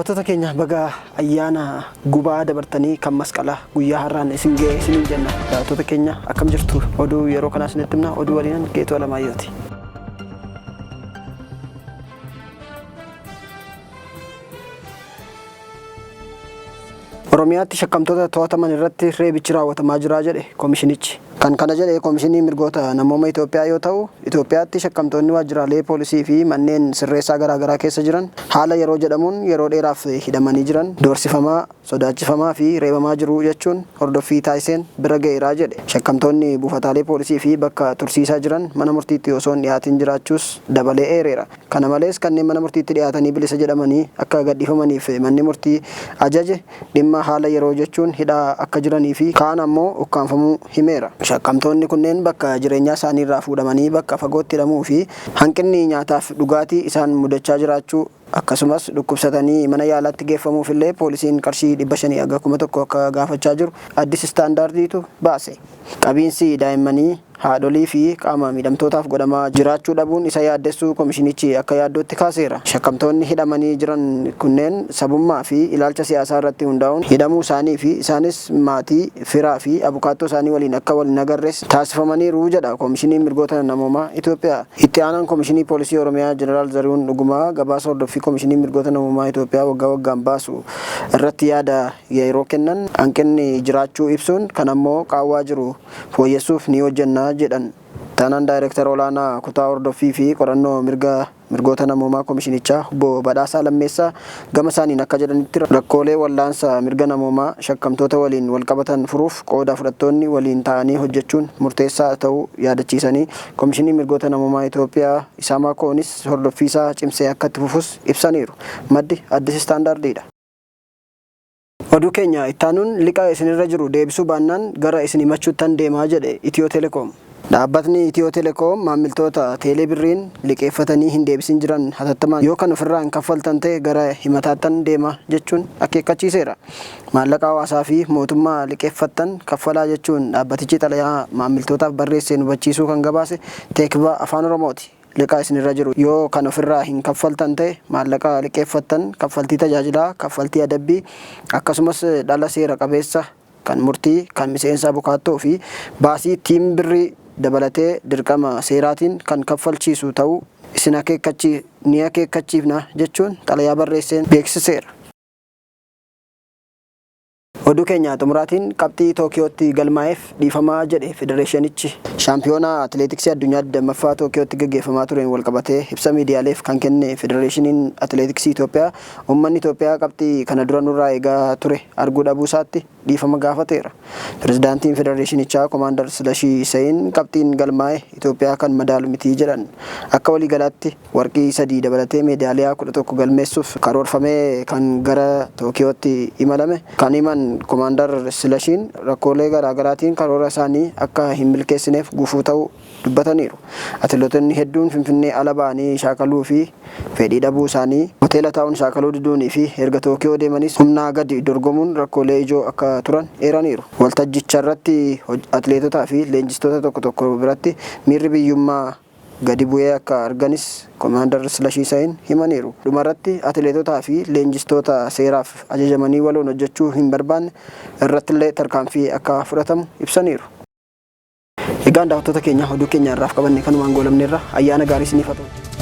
Daawwattoota keenya baga ayyaana gubaa dabartanii kan masqalaa guyyaa har'aan isin ga'e isiniin jenna. Daawwattoota keenya akkam jirtu? Oduu yeroo kanaa isinitti himna. Oduu waliin Geetuu Alamaayooti. Oromiyaatti shakkamtoota to'ataman irratti reebichi raawwatamaa jira jedhe koomishinichi. Kan kana jedhe koomishinii mirgoota namooma Itoophiyaa yoo ta'u, Itoophiyaatti shakkamtoonni waajjiraalee poolisii fi manneen sirreessaa garaagaraa keessa jiran haala yeroo jedhamuun yeroo dheeraaf hidhamanii jiran doorsifamaa, sodaachifamaa fi reebamaa jiru jechuun hordoffii taasiseen bira ga'eeraa jedhe. Shakkamtoonni buufataalee poolisii fi bakka tursiisaa jiran mana murtiitti osoo hin dhiyaatin jiraachuus dabalee eereera. Kana malees kanneen mana murtiitti dhiyaatanii bilisa jedhamanii akka gadhiifamaniif manni murtii ajaje dhimma haala yeroo jechuun hidhaa akka jiranii fi kaan ammoo ukkaanfamuu himeera. Shakkamtoonni kunneen bakka jireenyaa isaanii irraa fuudhamanii bakka fagootti hidhamuu fi hanqinni nyaataaf dhugaatii isaan mudachaa jiraachuu akkasumas dhukkubsatanii mana yaalaatti geeffamuuf illee poolisiin qarshii 500 hanga 1000 akka gaafachaa jiru addis istaandaardiitu baase. Qabiinsi daa'immanii haadholii fi qaama miidhamtootaaf godhamaa jiraachuu dhabuun isa yaaddessuu koomishinichi akka yaaddootti kaaseera. Shakkamtoonni hidhamanii jiran kunneen sabummaa fi ilaalcha siyaasaa irratti hundaa'uun hidhamuu isaanii fi isaanis maatii, firaa fi abukaattoo isaanii waliin akka waliin agarrees taasifamaniiru jedha koomishiniin mirgoota namoomaa Itoophiyaa. Itti aanaan koomishinii poolisii Oromiyaa Jeneraal Zarihuun Dhugumaa gabaasa hordoffii koomishinii mirgoota namoomaa Itoophiyaa waggaa waggaan baasu irratti yaada yeroo kennan hanqinni jiraachuu ibsuun kan ammoo qaawwaa jiru fooyyessuuf ni hojjenna jedhan. Taanaan daayireektar olaanaa kutaa hordoffii fi qorannoo mirgoota namoomaa koomishinichaa obbo Badhaasaa Lammeessaa gama isaaniin akka jedhanitti rakkoolee wallaansa mirga namoomaa shakkamtoota waliin walqabatan furuuf qooda fudhattoonni waliin ta'anii hojjechuun murteessaa ta'uu yaadachiisanii koomishinii mirgoota namoomaa Itoophiyaa Isaamaa Koonis hordoffii isaa cimsee akka itti fufus ibsaniiru. Maddi addis istaandaardiidha. Oduu keenya itti aanuun liqaa isinirra jiru deebisuu baannaan gara isin himachuuttan deemaa jedhe Itiyoo Telekoom. Dhaabbatni Itiyoo Telekoom maamiltoota teelee birriin liqeeffatanii hin deebisin jiran hatattamaan yoo kan ofirraa hin kaffaltan ta'e gara himataattan deema jechuun akeekkachiiseera. Maallaqa hawaasaa fi mootummaa liqeeffattan kaffalaa jechuun dhaabbatichi xalayaa maamiltootaaf barreessee hubachiisuu kan gabaase Teekvaa Afaan Oromooti. Liqaa isinirra jiru yoo kan ofirraa hin kaffaltan ta'e maallaqa liqeeffattan kaffaltii tajaajilaa, kaffaltii adabbii akkasumas dhala seera qabeessa kan murtii, kan miseensa abukaattoo fi baasii tiim birrii dabalatee dirqama seeraatiin kan kaffalchiisu ta'uu isin akeekkachiifna jechuun xalayaa barreesseen beeksiseera. Oduu keenya xumuraatiin qabxii Tookiyootti galmaa'eef dhiifamaa jedhe federeeshinichi. Shaampiyoonaa atileetiksii addunyaa 20ffaa Tookiyootti gaggeeffamaa tureen walqabatee ibsa miidiyaaleef kan kenne federeeshiniin atileetiksii Itoophiyaa uummanni Itoophiyaa qabxii kana dura nurraa eegaa ture arguu dhabuu isaatti dhiifama gaafateera. Pirezidaantiin federeeshinichaa Komaander Silashii Sayin qabxiin galmaa'e Itoophiyaa kan madaalu miti jedhan. Akka waliigalaatti warqii 3 dabalatee meedaaliyaa 11 galmeessuuf karoorfamee kan gara Tookiyootti imalame kan himan Komaander Silashiin rakkoolee garaagaraatiin karoora isaanii akka hin milkeessineef gufuu ta'uu dubbataniiru. Atileetonni hedduun Finfinnee ala ba'anii shaakaluu fi fedhii dhabuu isaanii hoteela taa'uun shaakaluu diduunii fi erga Tookiyoo deemanis humnaa gadi dorgomuun rakkoolee ijoo akka turan eeraniiru. Waltajjicha irratti atileetotaa fi leenjistoota tokko biratti miirri biyyummaa gadi bu'ee akka arganis Komaander Silashii Sayin himaniiru. Dhumarratti atileetotaa fi leenjistoota seeraaf ajajamanii waloon hojjechuu hin barbaanne irrattillee tarkaanfii akka fudhatamu ibsaniiru. Egaan daawwattoota keenya oduu keenya irraaf qabanne kanumaan goolabneerra ayyaana gaarii isiniif haa ta'u.